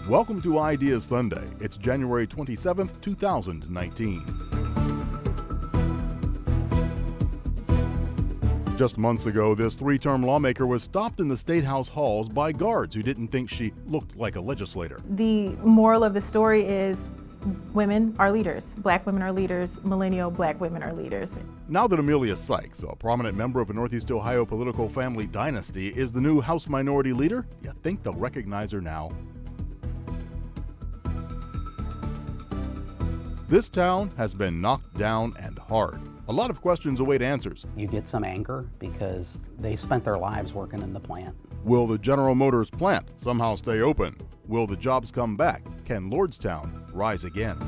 Welcome to Ideas Sunday. It's January 27th, 2019. Just months ago, this three-term lawmaker was stopped in the State House halls by guards who didn't think she looked like a legislator. The moral of the story is women are leaders. Black women are leaders. Millennial black women are leaders. Now that Amelia Sykes, a prominent member of a Northeast Ohio political family dynasty, is the new House Minority Leader, you think they'll recognize her now? This town has been knocked down and hard. A lot of questions await answers. You get some anger because they spent their lives working in the plant. Will the General Motors plant somehow stay open? Will the jobs come back? Can Lordstown rise again?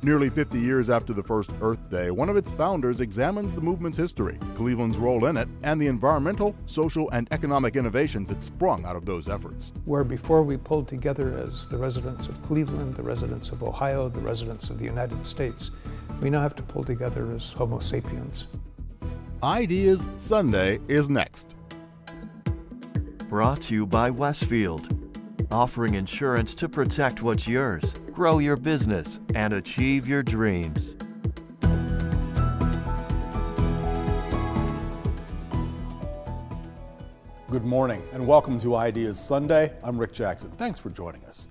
Nearly 50 years after the first Earth Day, one of its founders examines the movement's history, Cleveland's role in it, and the environmental, social, and economic innovations that sprung out of those efforts. Where before we pulled together as the residents of Cleveland, the residents of Ohio, the residents of the United States, we now have to pull together as Homo sapiens. Ideas Sunday is next. Brought to you by Westfield, offering insurance to protect what's yours, grow your business, and achieve your dreams. Good morning and welcome to Ideas Sunday. I'm Rick Jackson. Thanks for joining us.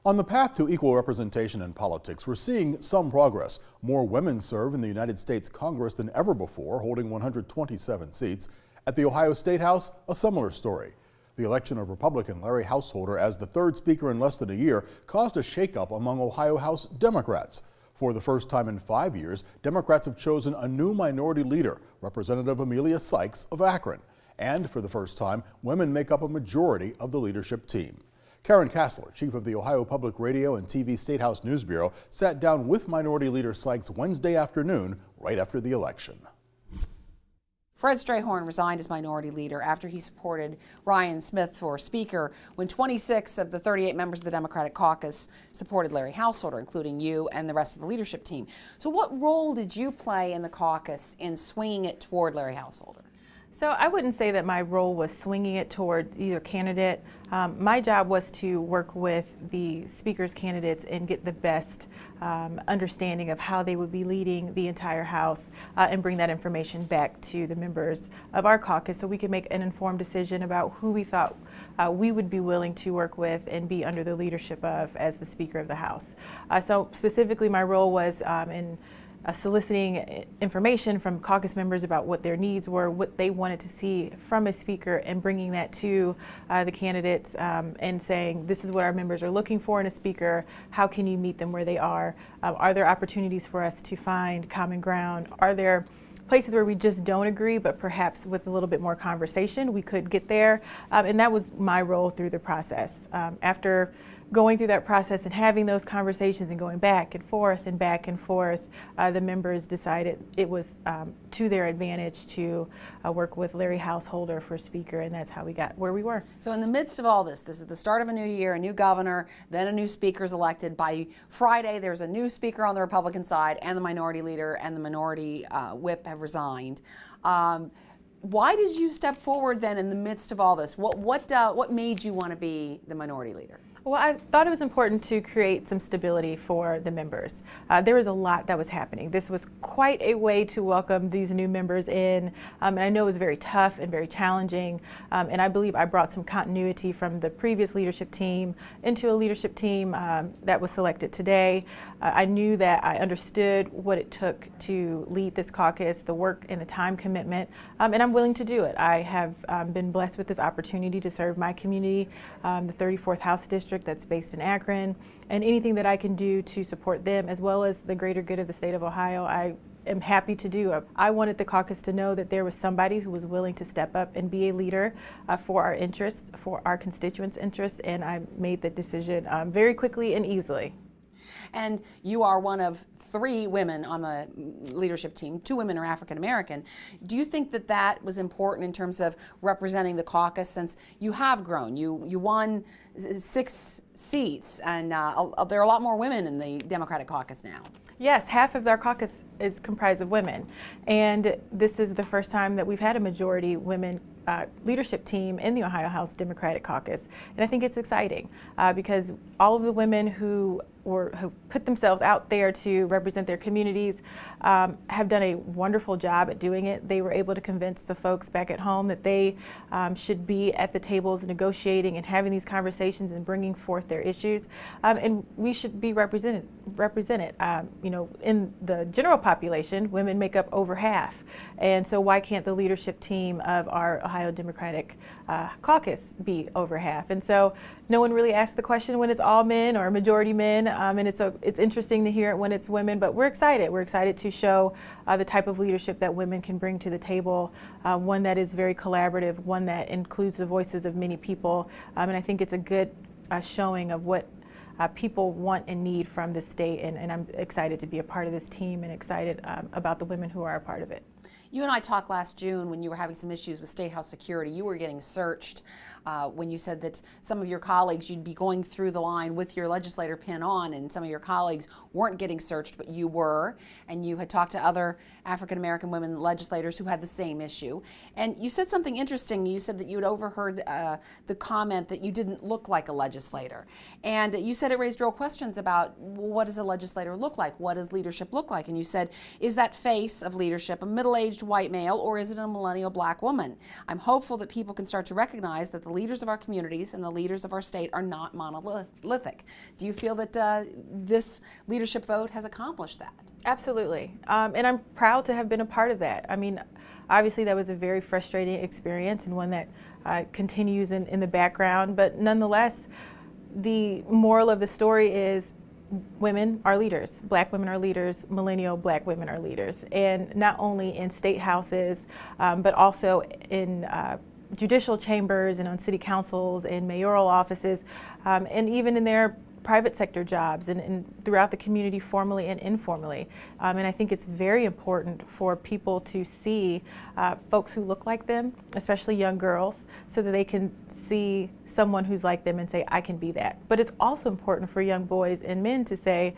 On the path to equal representation in politics, we're seeing some progress. More women serve in the United States Congress than ever before, holding 127 seats. At the Ohio State House, a similar story. The election of Republican Larry Householder as the third speaker in less than a year caused a shakeup among Ohio House Democrats. For the first time in 5 years, Democrats have chosen a new minority leader, Representative Amelia Sykes of Akron. And for the first time, women make up a majority of the leadership team. Karen Kassler, chief of the Ohio Public Radio and TV State House News Bureau, sat down with Minority Leader Sykes Wednesday afternoon, right after the election. Fred Strayhorn resigned as minority leader after he supported Ryan Smith for speaker when 26 of the 38 members of the Democratic caucus supported Larry Householder, including you and the rest of the leadership team. So what role did you play in the caucus in swinging it toward Larry Householder? So I wouldn't say that my role was swinging it toward either candidate. My job was to work with the speaker's candidates and get the best understanding of how they would be leading the entire House and bring that information back to the members of our caucus so we could make an informed decision about who we thought we would be willing to work with and be under the leadership of as the Speaker of the House. So specifically my role was in soliciting information from caucus members about what their needs were, what they wanted to see from a speaker, and bringing that to the candidates and saying, this is what our members are looking for in a speaker. How can you meet them where they are? Are there opportunities for us to find common ground? Are there places where we just don't agree, but perhaps with a little bit more conversation, we could get there? And that was my role through the process. After going through that process and having those conversations and going back and forth, the members decided it was to their advantage to work with Larry Householder for speaker, and that's how we got where we were. So in the midst of all this is the start of a new year, a new governor, then a new speaker is elected. By Friday, there's a new speaker on the Republican side, and the minority leader and the minority whip have resigned. Why did you step forward then in the midst of all this? What made you want to be the minority leader? Well, I thought it was important to create some stability for the members. There was a lot that was happening. This was quite a way to welcome these new members in, and I know it was very tough and very challenging, and I believe I brought some continuity from the previous leadership team into a leadership team that was selected today. I knew that I understood what it took to lead this caucus, the work and the time commitment, and I'm willing to do it. I have been blessed with this opportunity to serve my community, the 34th House District that's based in Akron, and anything that I can do to support them as well as the greater good of the state of Ohio, I am happy to do. I wanted the caucus to know that there was somebody who was willing to step up and be a leader for our interests, for our constituents' interests, and I made the decision very quickly and easily. And you are one of 3 women on the leadership team. 2 women are African American. Do you think that that was important in terms of representing the caucus, since you have grown? You won 6 seats, and there are a lot more women in the Democratic caucus now. Yes, half of our caucus is comprised of women, and this is the first time that we've had a majority women leadership team in the Ohio House Democratic Caucus, and I think it's exciting because all of the women who put themselves out there to represent their communities have done a wonderful job at doing it. They were able to convince the folks back at home that they should be at the tables negotiating and having these conversations and bringing forth their issues, and we should be represented. You know, in the general population, women make up over half, and so why can't the leadership team of our Ohio Democratic Caucus be over half? And so no one really asks the question when it's all men or majority men, and it's interesting to hear it when it's women, but we're excited. We're excited to show the type of leadership that women can bring to the table, one that is very collaborative, one that includes the voices of many people, and I think it's a good showing of what people want and need from the state, and I'm excited to be a part of this team and excited about the women who are a part of it. You and I talked last June when you were having some issues with State House security. You were getting searched when you said that some of your colleagues, you'd be going through the line with your legislator pin on, and some of your colleagues weren't getting searched, but you were. And you had talked to other African American women legislators who had the same issue. And you said something interesting. You said that you had overheard the comment that you didn't look like a legislator. And you said it raised real questions about, well, what does a legislator look like? What does leadership look like? And you said, is that face of leadership a middle-aged white male, or is it a millennial black woman? I'm hopeful that people can start to recognize that the leaders of our communities and the leaders of our state are not monolithic. Do you feel that this leadership vote has accomplished that? Absolutely, and I'm proud to have been a part of that. I mean, obviously that was a very frustrating experience and one that continues in the background, but nonetheless, the moral of the story is women are leaders, black women are leaders, millennial black women are leaders, and not only in state houses, but also in judicial chambers and on city councils and mayoral offices, and even in their private sector jobs and throughout the community, formally and informally. And I think it's very important for people to see folks who look like them, especially young girls, so that they can see someone who's like them and say, I can be that. But it's also important for young boys and men to say,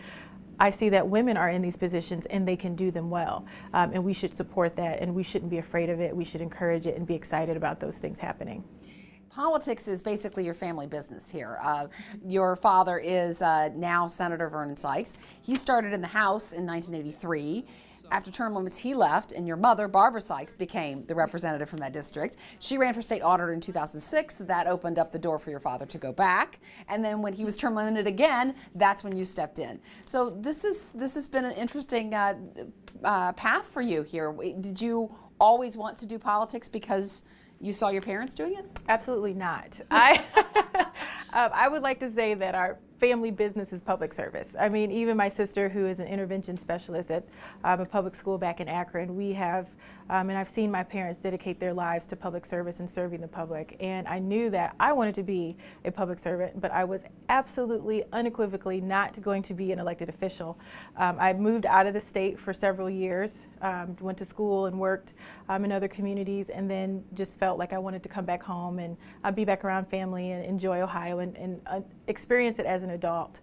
I see that women are in these positions and they can do them well. And we should support that, and we shouldn't be afraid of it. We should encourage it and be excited about those things happening. Politics is basically your family business here. Your father is now Senator Vernon Sykes. He started in the House in 1983. After term limits, he left, and your mother, Barbara Sykes, became the representative from that district. She ran for state auditor in 2006. That opened up the door for your father to go back. And then when he was term limited again, that's when you stepped in. So this has been an interesting path for you here. Did you always want to do politics because you saw your parents doing it? Absolutely not. I would like to say that our family business is public service. I mean, even my sister, who is an intervention specialist at a public school back in Akron, we have, and I've seen my parents dedicate their lives to public service and serving the public. And I knew that I wanted to be a public servant, but I was absolutely, unequivocally not going to be an elected official. I moved out of the state for several years, went to school and worked in other communities, and then just felt like I wanted to come back home and be back around family and enjoy Ohio and experience it as an adult.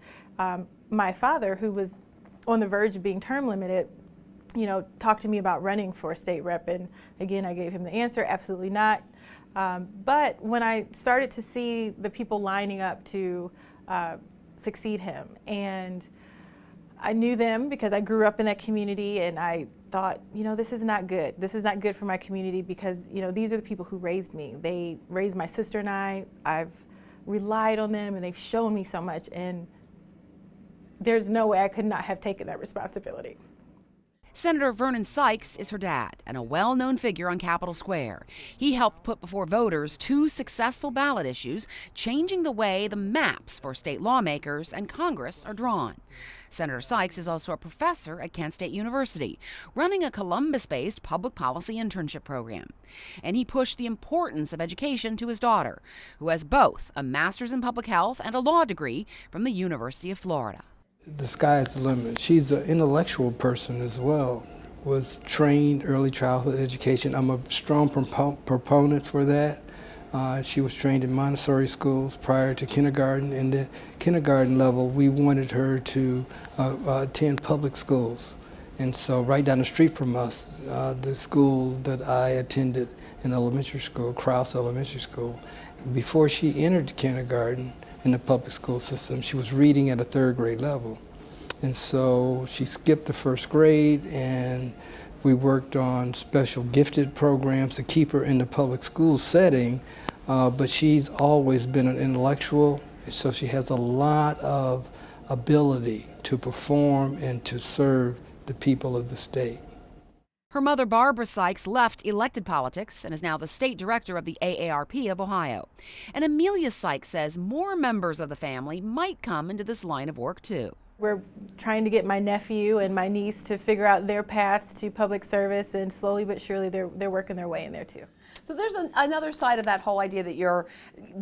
My father, who was on the verge of being term limited, talked to me about running for a state rep, and again, I gave him the answer, absolutely not. But when I started to see the people lining up to succeed him, and I knew them because I grew up in that community, and I thought, this is not good. This is not good for my community because, these are the people who raised me. They raised my sister and I. I've relied on them, and they've shown me so much, and there's no way I could not have taken that responsibility. Senator Vernon Sykes is her dad and a well-known figure on Capitol Square. He helped put before voters 2 successful ballot issues, changing the way the maps for state lawmakers and Congress are drawn. Senator Sykes is also a professor at Kent State University, running a Columbus-based public policy internship program. And he pushed the importance of education to his daughter, who has both a master's in public health and a law degree from the University of Florida. The sky's the limit. She's an intellectual person as well, was trained early childhood education. I'm a strong proponent for that. She was trained in Montessori schools prior to kindergarten. In the kindergarten level, we wanted her to attend public schools. And so right down the street from us, the school that I attended in elementary school, Krause Elementary School, before she entered kindergarten in the public school system, she was reading at a 3rd grade level. And so she skipped the 1st grade, and we worked on special gifted programs to keep her in the public school setting, but she's always been an intellectual, so she has a lot of ability to perform and to serve the people of the state. Her mother, Barbara Sykes, left elected politics and is now the state director of the AARP of Ohio. And Amelia Sykes says more members of the family might come into this line of work, too. We're trying to get my nephew and my niece to figure out their paths to public service, and slowly but surely they're working their way in there too. So there's another side of that whole idea that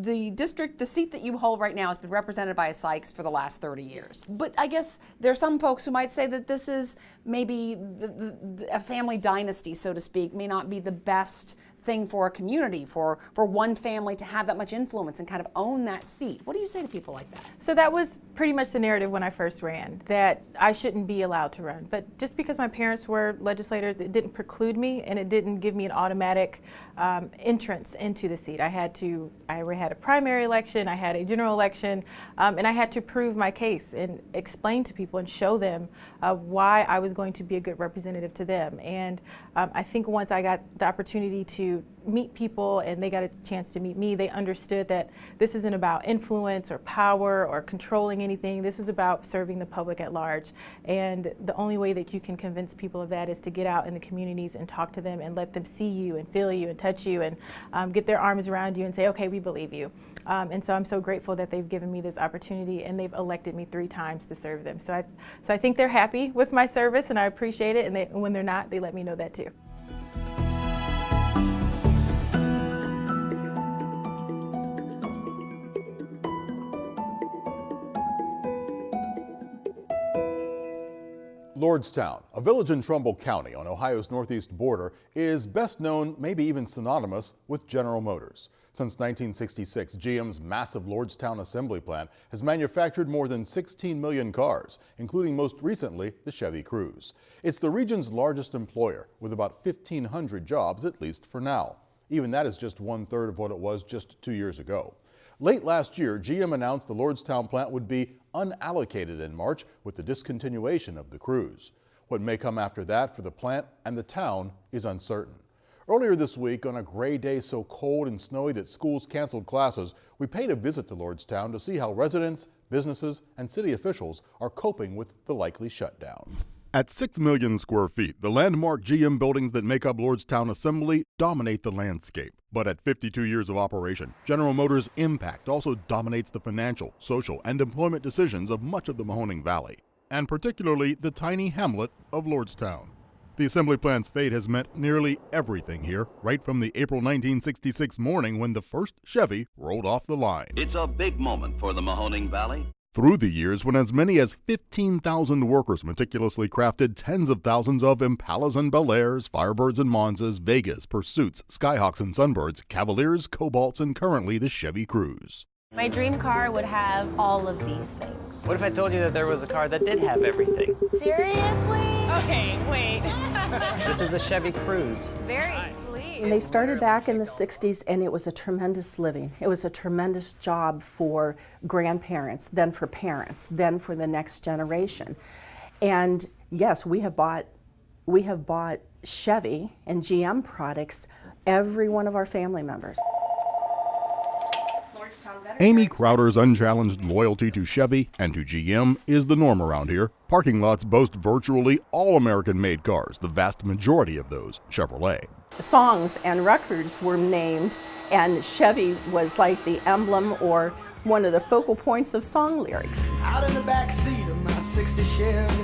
the seat that you hold right now has been represented by a Sykes for the last 30 years. But I guess there are some folks who might say that this is maybe a family dynasty, so to speak, may not be the best thing for a community, for one family to have that much influence and kind of own that seat. What do you say to people like that? So that was pretty much the narrative when I first ran, that I shouldn't be allowed to run. But just because my parents were legislators, it didn't preclude me, and it didn't give me an automatic entrance into the seat. I already had a primary election, I had a general election, and I had to prove my case and explain to people and show them why I was going to be a good representative to them. And I think once I got the opportunity to meet people and they got a chance to meet me, they understood that this isn't about influence or power or controlling anything. This is about serving the public at large. And the only way that you can convince people of that is to get out in the communities and talk to them and let them see you and feel you and touch you and get their arms around you and say, okay, we believe you. And so I'm so grateful that they've given me this opportunity, and they've elected me 3 times to serve them. So I think they're happy with my service, and I appreciate it. And when they're not, they let me know that too. Lordstown, a village in Trumbull County on Ohio's northeast border, is best known, maybe even synonymous, with General Motors. Since 1966, GM's massive Lordstown assembly plant has manufactured more than 16 million cars, including most recently the Chevy Cruze. It's the region's largest employer, with about 1,500 jobs, at least for now. Even that is just 1/3 of what it was just 2 years ago. Late last year, GM announced the Lordstown plant would be unallocated in March with the discontinuation of the Cruze. What may come after that for the plant and the town is uncertain. Earlier this week, on a gray day so cold and snowy that schools canceled classes, we paid a visit to Lordstown to see how residents, businesses, and city officials are coping with the likely shutdown. At 6 million square feet, the landmark GM buildings that make up Lordstown Assembly dominate the landscape. But at 52 years of operation, General Motors' impact also dominates the financial, social, and employment decisions of much of the Mahoning Valley, and particularly the tiny hamlet of Lordstown. The assembly plant's fate has meant nearly everything here, right from the April 1966 morning when the first Chevy rolled off the line. It's a big moment for the Mahoning Valley. Through the years, when as many as 15,000 workers meticulously crafted tens of thousands of Impalas and Bel Airs, Firebirds and Monzas, Vegas, Pursuits, Skyhawks and Sunbirds, Cavaliers, Cobalts, and currently the Chevy Cruze. My dream car would have all of these things. What if I told you that there was a car that did have everything? Seriously? Okay, wait. This is the Chevy Cruze. It's very sleek. They started back in the 60s, and it was a tremendous living. It was a tremendous job for grandparents, then for parents, then for the next generation. And yes, we have bought Chevy and GM products, every one of our family members. Amy Crowder's unchallenged loyalty to Chevy and to GM is the norm around here. Parking lots boast virtually all American-made cars, the vast majority of those Chevrolet. Songs and records were named, and Chevy was like the emblem or one of the focal points of song lyrics. Out in the back seat of my 60 Chevy.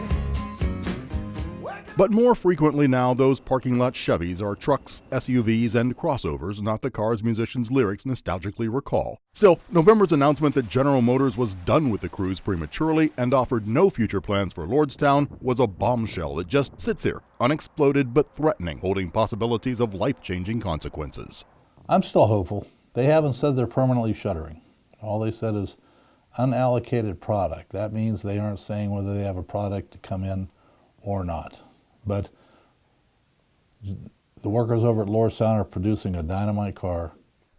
But more frequently now, those parking lot Chevys are trucks, SUVs, and crossovers, not the cars musicians' lyrics nostalgically recall. Still, November's announcement that General Motors was done with the Cruze prematurely and offered no future plans for Lordstown was a bombshell that just sits here, unexploded but threatening, holding possibilities of life-changing consequences. I'm still hopeful. They haven't said they're permanently shuttering. All they said is unallocated product. That means they aren't saying whether they have a product to come in or not. But the workers over at Lordstown are producing a dynamite car.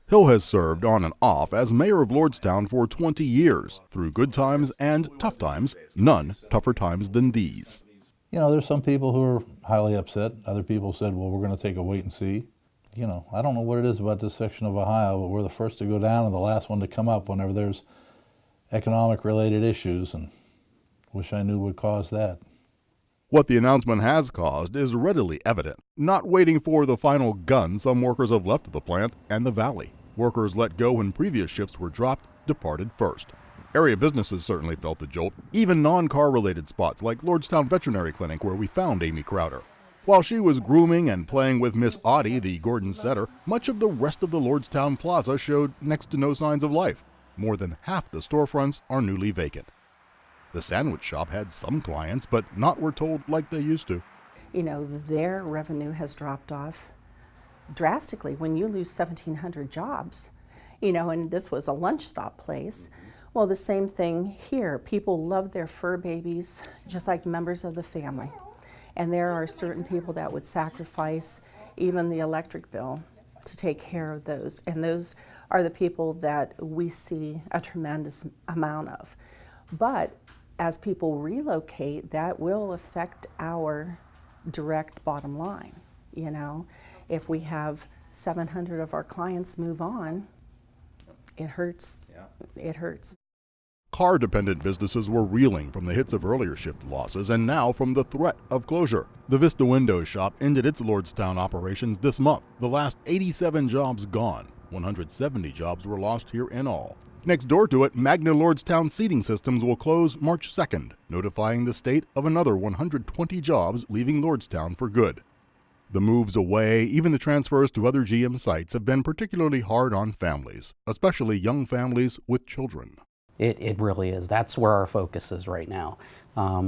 Hill has served on and off as mayor of Lordstown for 20 years, through good times and tough times, none tougher times than these. You know, there's some people who are highly upset. Other people said, well, we're going to take a wait and see. You know, I don't know what it is about this section of Ohio, but we're the first to go down and the last one to come up whenever there's economic-related issues, and wish I knew what caused that. What the announcement has caused is readily evident. Not waiting for the final gun, some workers have left the plant and the valley. Workers let go when previous shifts were dropped departed first. Area businesses certainly felt the jolt, even non-car related spots like Lordstown Veterinary Clinic, where we found Amy Crowder. While she was grooming and playing with Miss Audie, the Gordon setter, much of the rest of the Lordstown Plaza showed next to no signs of life. More than half the storefronts are newly vacant. The sandwich shop had some clients, but not, we're told, like they used to. You know, their revenue has dropped off drastically when you lose 1,700 jobs. You know, and this was a lunch stop place. Well, the same thing here. People love their fur babies, just like members of the family. And there are certain people that would sacrifice even the electric bill to take care of those. And those are the people that we see a tremendous amount of. But as people relocate, that will affect our direct bottom line. You know, if we have 700 of our clients move on, it hurts. It hurts. Car-dependent businesses were reeling from the hits of earlier shift losses and now from the threat of closure. The Vista Windows shop ended its Lordstown operations this month. The last 87 jobs gone. 170 jobs were lost here in all. Next door to it, Magna Lordstown Seating Systems will close March 2nd, notifying the state of another 120 jobs leaving Lordstown for good. The moves away, even the transfers to other GM sites, have been particularly hard on families, especially young families with children. It really is. That's where our focus is right now.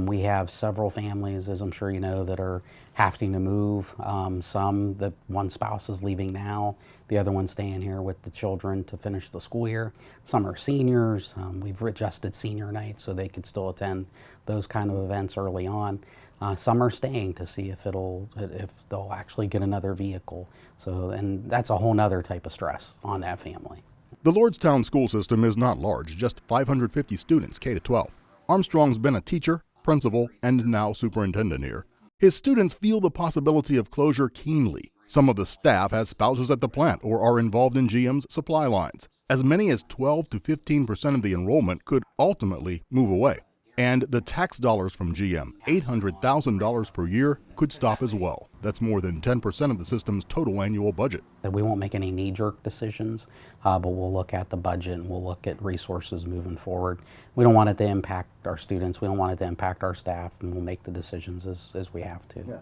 We have several families, as I'm sure you know, that are having to move. The one spouse is leaving now, the other one's staying here with the children to finish the school year. Some are seniors. We've adjusted senior nights so they could still attend those kind of events early on. Some are staying to see if they'll actually get another vehicle. So, and that's a whole nother type of stress on that family. The Lordstown school system is not large, just 550 students K-12. Armstrong's been a teacher, principal, and now superintendent here. His students feel the possibility of closure keenly. Some of the staff has spouses at the plant or are involved in GM's supply lines. As many as 12 to 15% of the enrollment could ultimately move away. And the tax dollars from GM, $800,000 per year, could stop as well. That's more than 10% of the system's total annual budget. We won't make any knee-jerk decisions, but we'll look at the budget and we'll look at resources moving forward. We don't want it to impact our students. We don't want it to impact our staff, and we'll make the decisions as we have to. Yeah.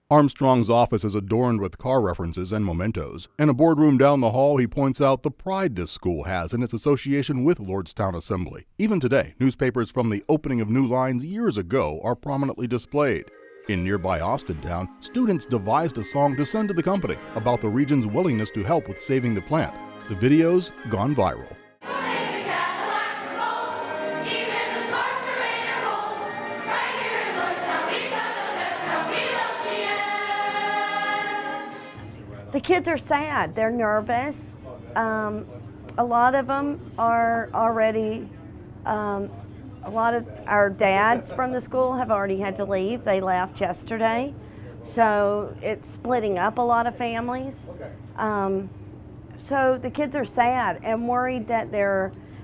Armstrong's office is adorned with car references and mementos. In a boardroom down the hall, he points out the pride this school has in its association with Lordstown Assembly. Even today, newspapers from the opening of new lines years ago are prominently displayed. In nearby Austintown, students devised a song to send to the company about the region's willingness to help with saving the plant. The video's gone viral. The kids are sad. They're nervous. A lot of them are already, a lot of our dads from the school have already had to leave. They left yesterday. So it's splitting up a lot of families. So the kids are sad and worried that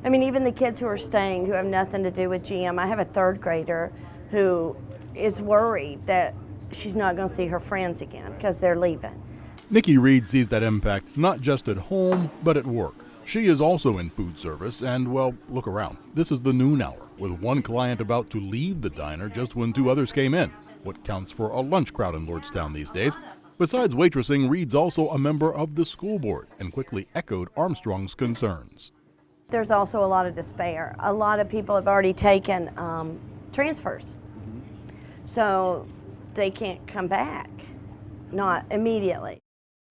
even the kids who are staying who have nothing to do with GM. I have a third grader who is worried that she's not going to see her friends again because they're leaving. Nikki Reed sees that impact not just at home, but at work. She is also in food service, and, well, look around. This is the noon hour, with one client about to leave the diner just when two others came in. What counts for a lunch crowd in Lordstown these days? Besides waitressing, Reed's also a member of the school board and quickly echoed Armstrong's concerns. There's also a lot of despair. A lot of people have already taken transfers, so they can't come back, not immediately.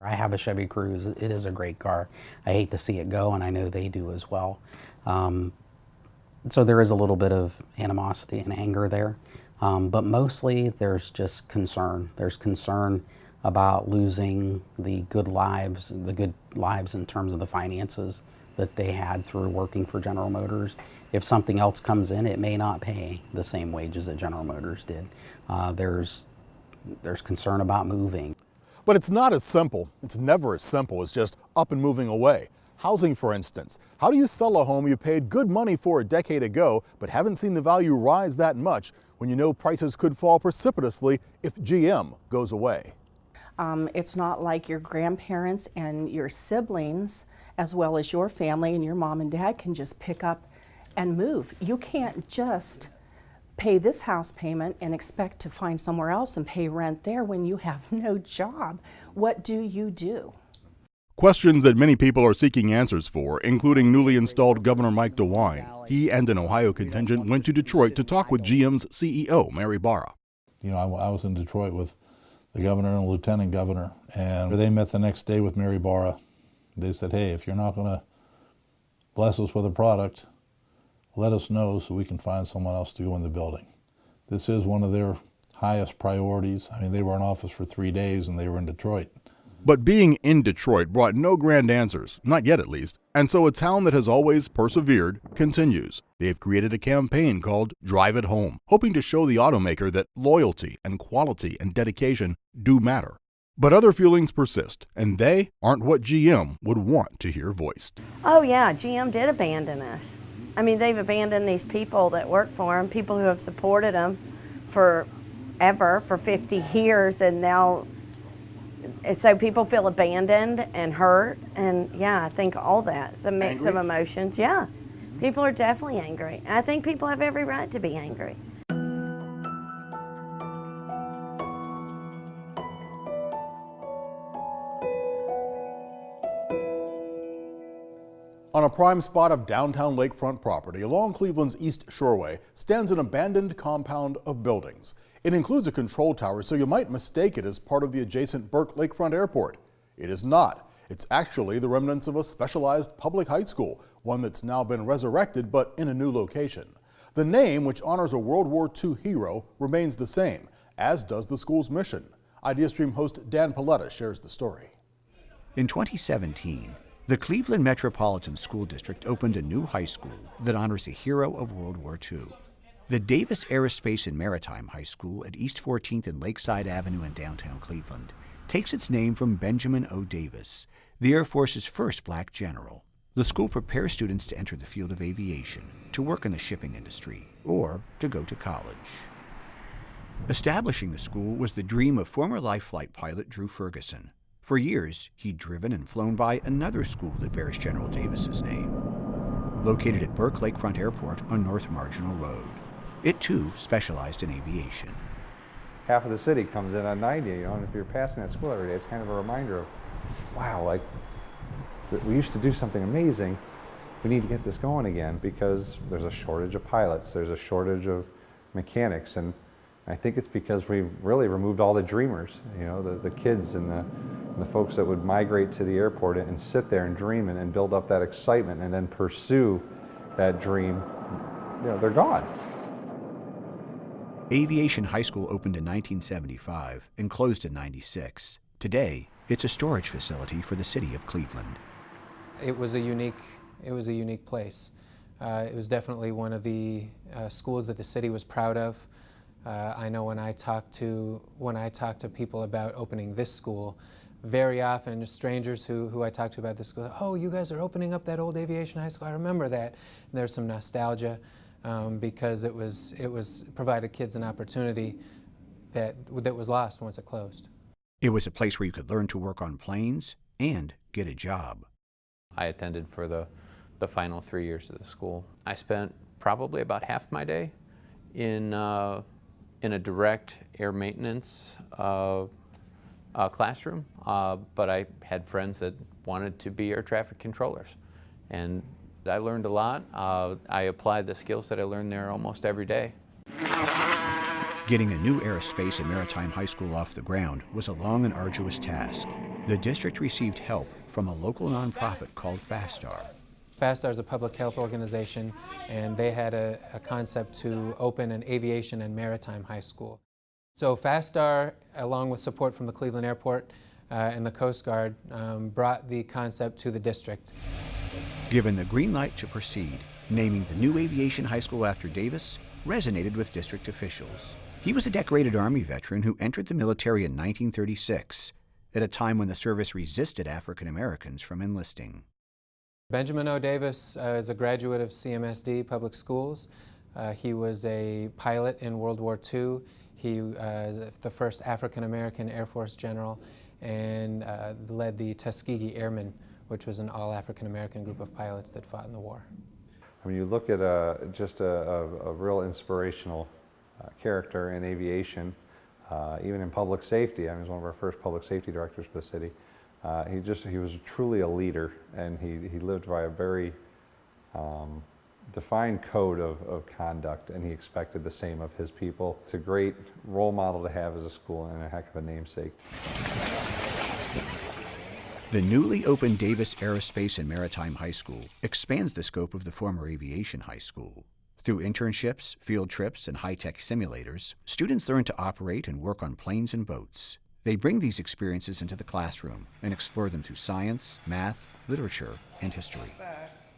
I have a Chevy Cruze. It is a great car. I hate to see it go, and I know they do as well. So there is a little bit of animosity and anger there, but mostly there's just concern. There's concern about losing the good lives in terms of the finances that they had through working for General Motors. If something else comes in, it may not pay the same wages that General Motors did. There's concern about moving. But it's not as simple. It's never as simple as just up and moving away. Housing, for instance. How do you sell a home you paid good money for a decade ago, but haven't seen the value rise that much when you know prices could fall precipitously if GM goes away? It's not like your grandparents and your siblings, as well as your family and your mom and dad, can just pick up and move. You can't just pay this house payment and expect to find somewhere else and pay rent there when you have no job. What do you do? Questions that many people are seeking answers for, including newly installed Governor Mike DeWine. He and an Ohio contingent went to Detroit to talk with GM's CEO, Mary Barra. You know, I was in Detroit with the governor and the lieutenant governor, and they met the next day with Mary Barra. They said, hey, if you're not going to bless us with a product, let us know so we can find someone else to go in the building. This is one of their highest priorities. I mean, they were in office for 3 days and they were in Detroit. But being in Detroit brought no grand answers, not yet at least, and so a town that has always persevered continues. They've created a campaign called Drive It Home, hoping to show the automaker that loyalty and quality and dedication do matter. But other feelings persist, and they aren't what GM would want to hear voiced. Oh yeah, GM did abandon us. I mean, they've abandoned these people that work for them, people who have supported them forever, for 50 years, and now, so people feel abandoned and hurt, and yeah, I think all that. It's a mix of emotions, yeah. People are definitely angry. And I think people have every right to be angry. On a prime spot of downtown lakefront property along Cleveland's East Shoreway stands an abandoned compound of buildings. It includes a control tower, so you might mistake it as part of the adjacent Burke Lakefront Airport. It is not. It's actually the remnants of a specialized public high school, one that's now been resurrected but in a new location. The name, which honors a World War II hero, remains the same, as does the school's mission. IdeaStream host Dan Paletta shares the story. In 2017, the Cleveland Metropolitan School District opened a new high school that honors a hero of World War II. The Davis Aerospace and Maritime High School at East 14th and Lakeside Avenue in downtown Cleveland takes its name from Benjamin O. Davis, the Air Force's first black general. The school prepares students to enter the field of aviation, to work in the shipping industry, or to go to college. Establishing the school was the dream of former life flight pilot Drew Ferguson. For years, he'd driven and flown by another school that bears General Davis's name, located at Burke Lakefront Airport on North Marginal Road. It, too, specialized in aviation. Half of the city comes in on 90, and if you're passing that school every day, it's kind of a reminder of, wow, like, we used to do something amazing. We need to get this going again because there's a shortage of pilots, there's a shortage of mechanics, and I think it's because we really removed all the dreamers, the kids and the folks that would migrate to the airport and sit there and dream and build up that excitement and then pursue that dream. They're gone. Aviation High School opened in 1975 and closed in '96. Today, it's a storage facility for the city of Cleveland. It was a unique place. It was definitely one of the schools that the city was proud of. I know when I talk to people about opening this school, very often just strangers who I talk to about this school, oh, you guys are opening up that old Aviation High School, I remember that. And there's some nostalgia because it was provided kids an opportunity that was lost once it closed. It was a place where you could learn to work on planes and get a job. I attended for the final 3 years of the school. I spent probably about half my day in a direct air maintenance classroom, but I had friends that wanted to be air traffic controllers, and I learned a lot. I applied the skills that I learned there almost every day. Getting a new aerospace and maritime high school off the ground was a long and arduous task. The district received help from a local nonprofit called FASTAR. FASTAR is a public health organization, and they had a concept to open an aviation and maritime high school. So FASTAR, along with support from the Cleveland Airport and the Coast Guard, brought the concept to the district. Given the green light to proceed, naming the new aviation high school after Davis resonated with district officials. He was a decorated Army veteran who entered the military in 1936, at a time when the service resisted African Americans from enlisting. Benjamin O. Davis is a graduate of CMSD Public Schools. He was a pilot in World War II. He was the first African American Air Force general and led the Tuskegee Airmen, which was an all African American group of pilots that fought in the war. I mean, you look at just a real inspirational character in aviation, even in public safety. I mean, he was one of our first public safety directors for the city. He was truly a leader, and he lived by a very defined code of conduct, and he expected the same of his people. It's a great role model to have as a school and a heck of a namesake. The newly opened Davis Aerospace and Maritime High School expands the scope of the former aviation high school. Through internships, field trips, and high-tech simulators, students learn to operate and work on planes and boats. They bring these experiences into the classroom and explore them through science, math, literature, and history.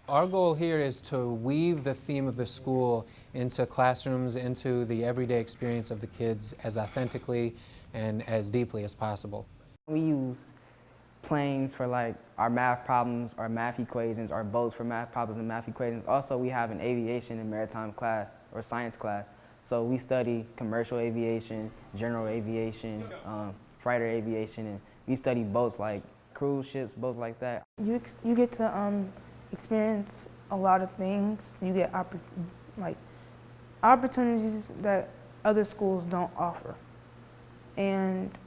Our goal here is to weave the theme of the school into classrooms, into the everyday experience of the kids as authentically and as deeply as possible. We use planes for like our math problems, our math equations, our boats for math problems and math equations. Also, we have an aviation and maritime class or science class. So we study commercial aviation, general aviation, freighter aviation, and we study boats like cruise ships, boats like that. You get to experience a lot of things. You get opportunities that other schools don't offer. And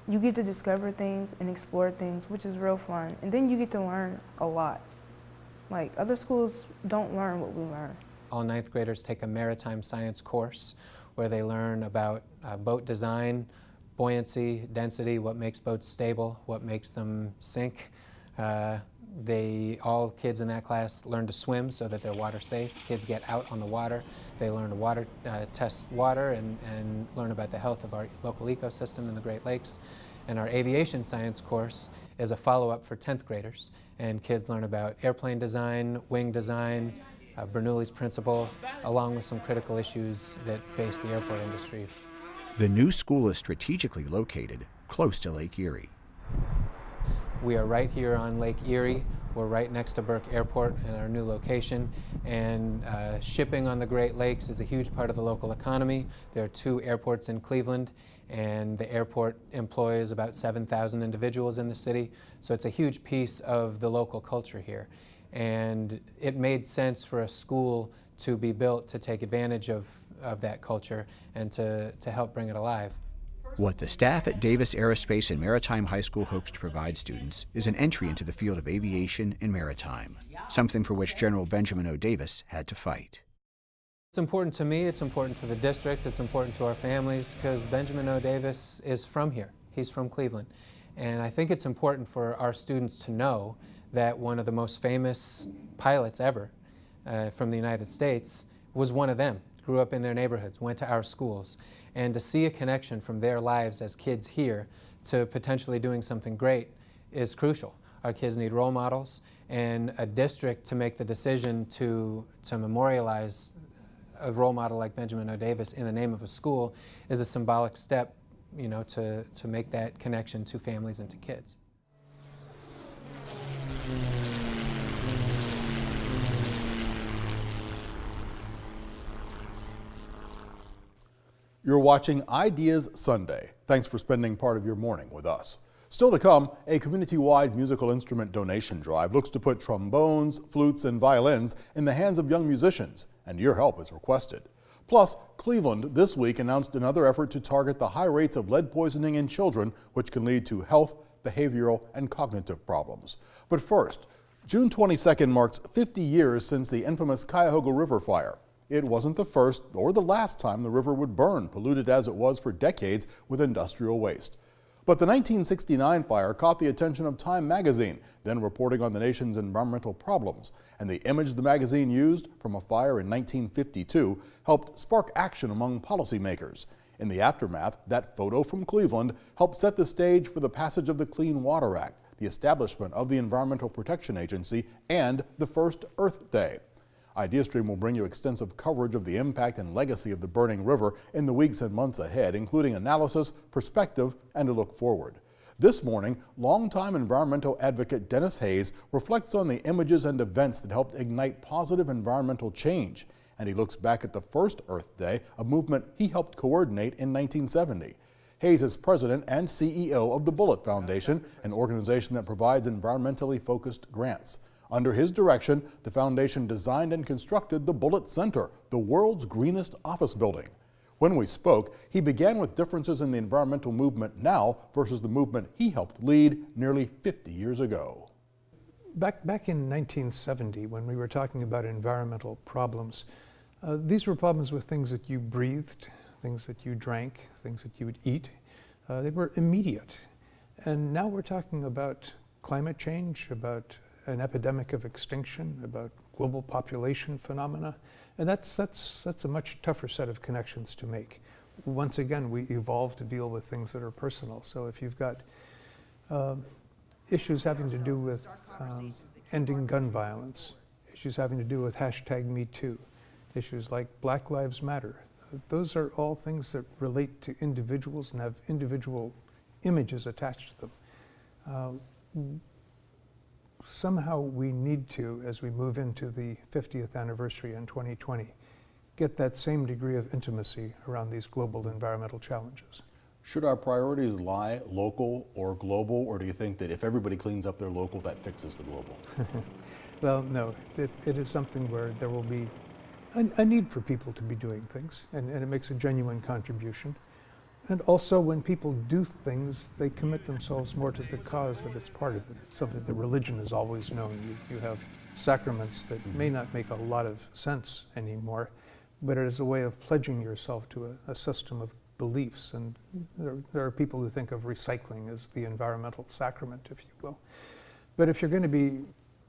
you get to discover things and explore things, which is real fun. And then you get to learn a lot. Like, other schools don't learn what we learn. All ninth graders take a maritime science course where they learn about boat design, buoyancy, density, what makes boats stable, what makes them sink. All kids in that class learn to swim so that they're water safe. Kids get out on the water. They learn to test water and learn about the health of our local ecosystem in the Great Lakes. And our aviation science course is a follow-up for 10th graders. And kids learn about airplane design, wing design, Bernoulli's principle, along with some critical issues that face the airport industry. The new school is strategically located close to Lake Erie. We are right here on Lake Erie. We're right next to Burke Airport and our new location. And shipping on the Great Lakes is a huge part of the local economy. There are 2 airports in Cleveland, and the airport employs about 7,000 individuals in the city. So it's a huge piece of the local culture here. And it made sense for a school to be built to take advantage of that culture and to help bring it alive. What the staff at Davis Aerospace and Maritime High School hopes to provide students is an entry into the field of aviation and maritime, something for which General Benjamin O. Davis had to fight. It's important to me, it's important to the district, it's important to our families, because Benjamin O. Davis is from here. He's from Cleveland. And I think it's important for our students to know that one of the most famous pilots ever from the United States was one of them, grew up in their neighborhoods, went to our schools. And to see a connection from their lives as kids here to potentially doing something great is crucial. Our kids need role models, and a district to make the decision to memorialize a role model like Benjamin O. Davis in the name of a school is a symbolic step, you know, to make that connection to families and to kids. You're watching Ideas Sunday. Thanks for spending part of your morning with us. Still to come, a community-wide musical instrument donation drive looks to put trombones, flutes, and violins in the hands of young musicians, and your help is requested. Plus, Cleveland this week announced another effort to target the high rates of lead poisoning in children, which can lead to health, behavioral, and cognitive problems. But first, June 22nd marks 50 years since the infamous Cuyahoga River fire. It wasn't the first or the last time the river would burn, polluted as it was for decades with industrial waste. But the 1969 fire caught the attention of Time magazine, then reporting on the nation's environmental problems. And the image the magazine used from a fire in 1952 helped spark action among policymakers. In the aftermath, that photo from Cleveland helped set the stage for the passage of the Clean Water Act, the establishment of the Environmental Protection Agency, and the first Earth Day. IdeaStream will bring you extensive coverage of the impact and legacy of the burning river in the weeks and months ahead, including analysis, perspective, and a look forward. This morning, longtime environmental advocate Dennis Hayes reflects on the images and events that helped ignite positive environmental change. And he looks back at the first Earth Day, a movement he helped coordinate in 1970. Hayes is president and CEO of the Bullitt Foundation, an organization that provides environmentally focused grants. Under his direction, the foundation designed and constructed the Bullitt Center, the world's greenest office building. When we spoke, he began with differences in the environmental movement now versus the movement he helped lead nearly 50 years ago. Back in 1970, when we were talking about environmental problems, these were problems with things that you breathed, things that you drank, things that you would eat. They were immediate. And now we're talking about climate change, about an epidemic of extinction, about global population phenomena. And that's a much tougher set of connections to make. Once again, we evolved to deal with things that are personal. So if you've got issues having to do with ending gun violence, issues having to do with #MeToo, issues like Black Lives Matter, those are all things that relate to individuals and have individual images attached to them. Somehow we need to, as we move into the 50th anniversary in 2020, get that same degree of intimacy around these global environmental challenges. Should our priorities lie local or global, or do you think that if everybody cleans up their local, that fixes the global? Well, no, it is something where there will be a need for people to be doing things, and it makes a genuine contribution. And also, when people do things, they commit themselves more to the cause that it's part of it. It's something that religion has always known. You have sacraments that may not make a lot of sense anymore, but it is a way of pledging yourself to a system of beliefs. And there are people who think of recycling as the environmental sacrament, if you will. But if you're going to be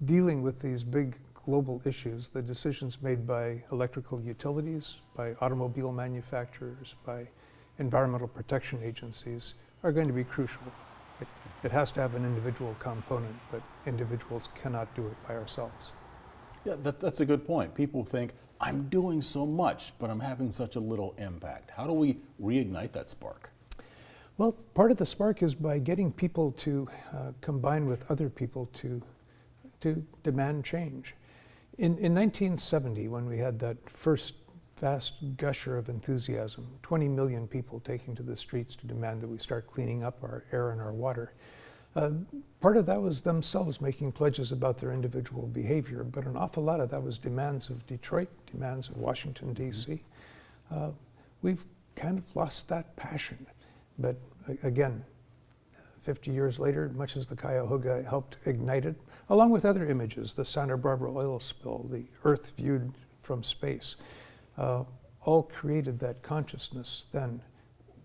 dealing with these big global issues, the decisions made by electrical utilities, by automobile manufacturers, by environmental protection agencies are going to be crucial. It has to have an individual component, but individuals cannot do it by ourselves. Yeah, that's a good point. People think, I'm doing so much, but I'm having such a little impact. How do we reignite that spark? Well, part of the spark is by getting people to combine with other people to demand change. In 1970, when we had that first vast gusher of enthusiasm, 20 million people taking to the streets to demand that we start cleaning up our air and our water. Part of that was themselves making pledges about their individual behavior, but an awful lot of that was demands of Detroit, demands of Washington, D.C. We've kind of lost that passion. But again, 50 years later, much as the Cuyahoga helped ignite it, along with other images, the Santa Barbara oil spill, the Earth viewed from space, all created that consciousness. Then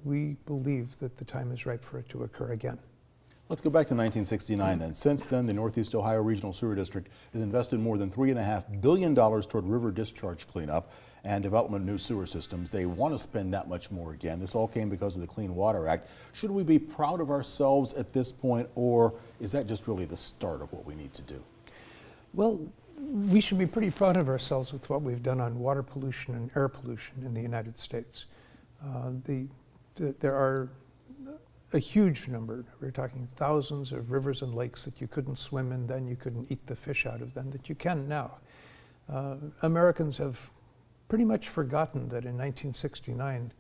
we believe that the time is right for it to occur again. Let's go back to 1969 then. Since then, the Northeast Ohio Regional Sewer District has invested more than $3.5 billion toward river discharge cleanup and development of new sewer systems. They want to spend that much more again. This all came because of the Clean Water Act. Should we be proud of ourselves at this point, or is that just really the start of what we need to do? Well, we should be pretty proud of ourselves with what we've done on water pollution and air pollution in the United States. There are a huge number, we're talking thousands of rivers and lakes that you couldn't swim in then, you couldn't eat the fish out of them, that you can now. Americans have pretty much forgotten that in 1969,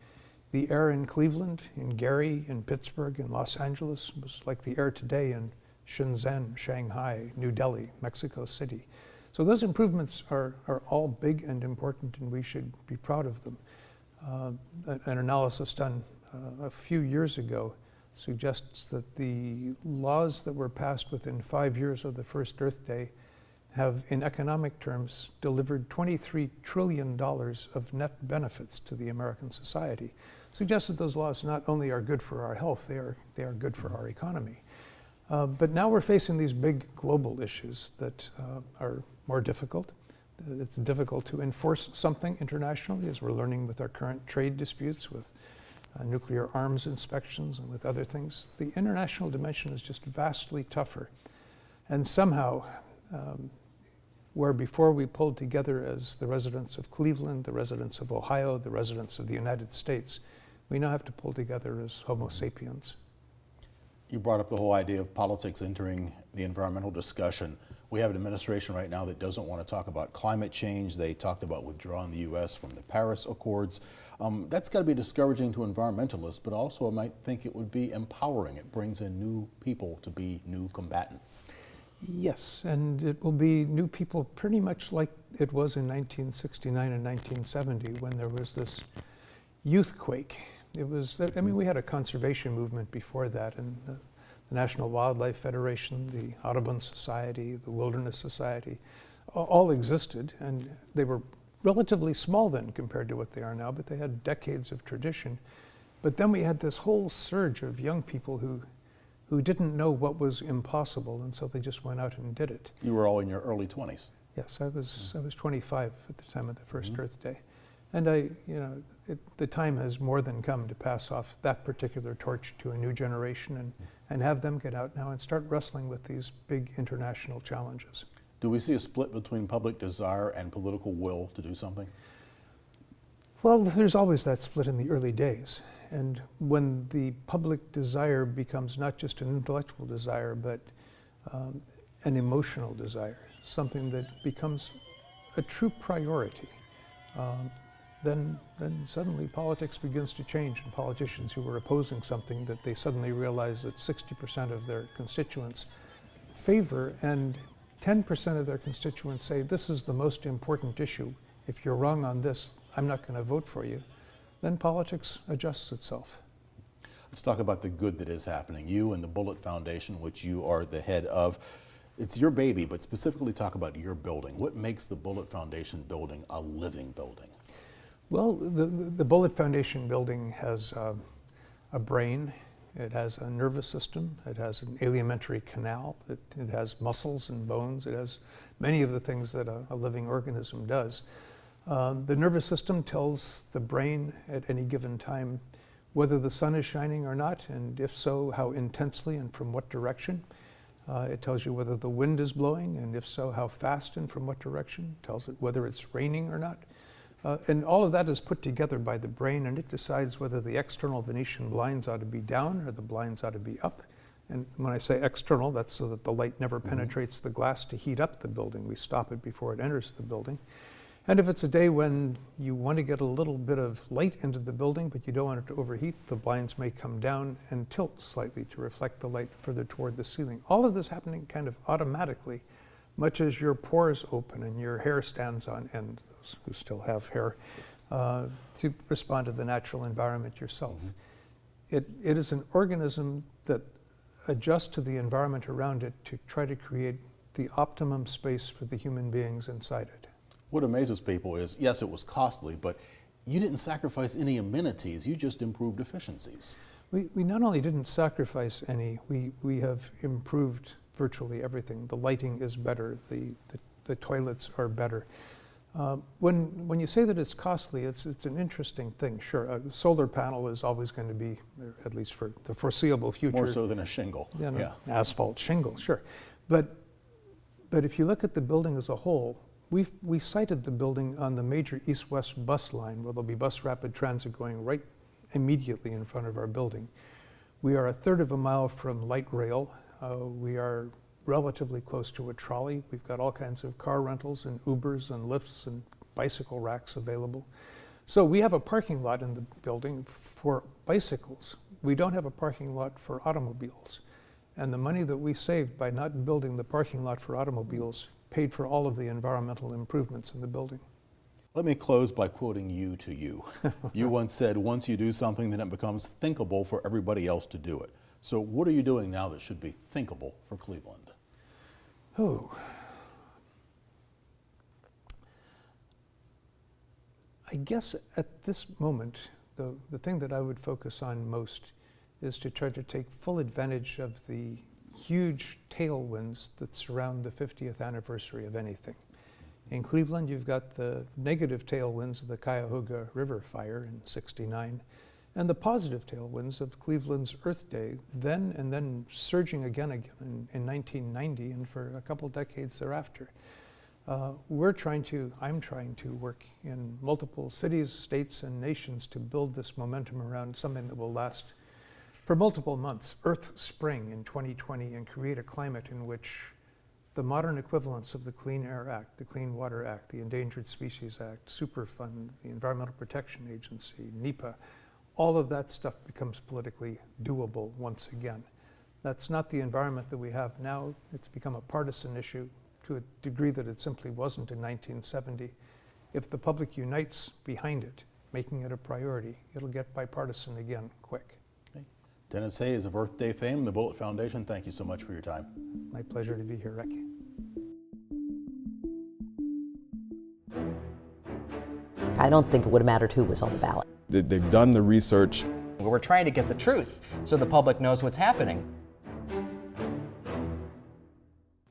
the air in Cleveland, in Gary, in Pittsburgh, in Los Angeles was like the air today in Shenzhen, Shanghai, New Delhi, Mexico City. So those improvements are all big and important, and we should be proud of them. An analysis done a few years ago suggests that the laws that were passed within 5 years of the first Earth Day have, in economic terms, delivered $23 trillion of net benefits to the American society, suggests that those laws not only are good for our health, they are good for our economy. But now we're facing these big global issues that are more difficult. It's difficult to enforce something internationally, as we're learning with our current trade disputes, with nuclear arms inspections and with other things. The international dimension is just vastly tougher. And somehow, where before we pulled together as the residents of Cleveland, the residents of Ohio, the residents of the United States, we now have to pull together as Homo sapiens. You brought up the whole idea of politics entering the environmental discussion. We have an administration right now that doesn't want to talk about climate change. They talked about withdrawing the U.S. from the Paris Accords. That's got to be discouraging to environmentalists, but also I might think it would be empowering. It brings in new people to be new combatants. Yes, and it will be new people pretty much like it was in 1969 and 1970 when there was this youth quake. It was, I mean, we had a conservation movement before that, and the National Wildlife Federation, the Audubon Society, the Wilderness Society, all existed, and they were relatively small then compared to what they are now, but they had decades of tradition. But then we had this whole surge of young people who didn't know what was impossible, and so they just went out and did it. You were all in your early 20s. Yes, I was 25 at the time of the first Earth Day. And the time has more than come to pass off that particular torch to a new generation and have them get out now and start wrestling with these big international challenges. Do we see a split between public desire and political will to do something? Well, there's always that split in the early days. And when the public desire becomes not just an intellectual desire, but an emotional desire, something that becomes a true priority, then suddenly politics begins to change, and politicians who were opposing something that they suddenly realize that 60% of their constituents favor, and 10% of their constituents say, this is the most important issue. If you're wrong on this, I'm not going to vote for you. Then politics adjusts itself. Let's talk about the good that is happening. You and the Bullitt Foundation, which you are the head of, it's your baby, but specifically talk about your building. What makes the Bullitt Foundation building a living building? Well, the Bullitt Foundation building has a brain, it has a nervous system, it has an alimentary canal, it has muscles and bones, it has many of the things that a living organism does. The nervous system tells the brain at any given time whether the sun is shining or not, and if so, how intensely and from what direction. It tells you whether the wind is blowing, and if so, how fast and from what direction. It tells it whether it's raining or not. And all of that is put together by the brain, and it decides whether the external Venetian blinds ought to be down or the blinds ought to be up. And when I say external, that's so that the light never penetrates the glass to heat up the building. We stop it before it enters the building. And if it's a day when you want to get a little bit of light into the building, but you don't want it to overheat, the blinds may come down and tilt slightly to reflect the light further toward the ceiling. All of this happening kind of automatically, much as your pores open and your hair stands on end, those who still have hair, to respond to the natural environment yourself. It is an organism that adjusts to the environment around it to try to create the optimum space for the human beings inside it. What amazes people is, yes, it was costly, but you didn't sacrifice any amenities, you just improved efficiencies. We not only didn't sacrifice any, we have improved virtually everything. The lighting is better, the toilets are better. When you say that it's costly, it's an interesting thing. Sure, a solar panel is always going to be, at least for the foreseeable future. More so than a shingle. Yeah. Asphalt shingle, sure. But if you look at the building as a whole, we sited the building on the major east-west bus line, where there'll be bus rapid transit going right immediately in front of our building. We are a third of a mile from light rail. We are relatively close to a trolley. We've got all kinds of car rentals and Ubers and Lyfts and bicycle racks available. So we have a parking lot in the building for bicycles. We don't have a parking lot for automobiles. And the money that we saved by not building the parking lot for automobiles paid for all of the environmental improvements in the building. Let me close by quoting you to you. You once said, once you do something, then it becomes thinkable for everybody else to do it. So what are you doing now that should be thinkable for Cleveland? Oh, I guess at this moment, the thing that I would focus on most is to try to take full advantage of the huge tailwinds that surround the 50th anniversary of anything. In Cleveland, you've got the negative tailwinds of the Cuyahoga River fire in '69, and the positive tailwinds of Cleveland's Earth Day, then and then surging again in 1990 and for a couple decades thereafter. I'm trying to work in multiple cities, states, and nations to build this momentum around something that will last for multiple months, Earth Spring in 2020, and create a climate in which the modern equivalents of the Clean Air Act, the Clean Water Act, the Endangered Species Act, Superfund, the Environmental Protection Agency, NEPA, all of that stuff becomes politically doable once again. That's not the environment that we have now. It's become a partisan issue to a degree that it simply wasn't in 1970. If the public unites behind it, making it a priority, it'll get bipartisan again quick. Dennis Hayes of Earth Day fame, the Bullitt Foundation, thank you so much for your time. My pleasure to be here, Rick. I don't think it would have mattered who was on the ballot. They've done the research. We're trying to get the truth so the public knows what's happening.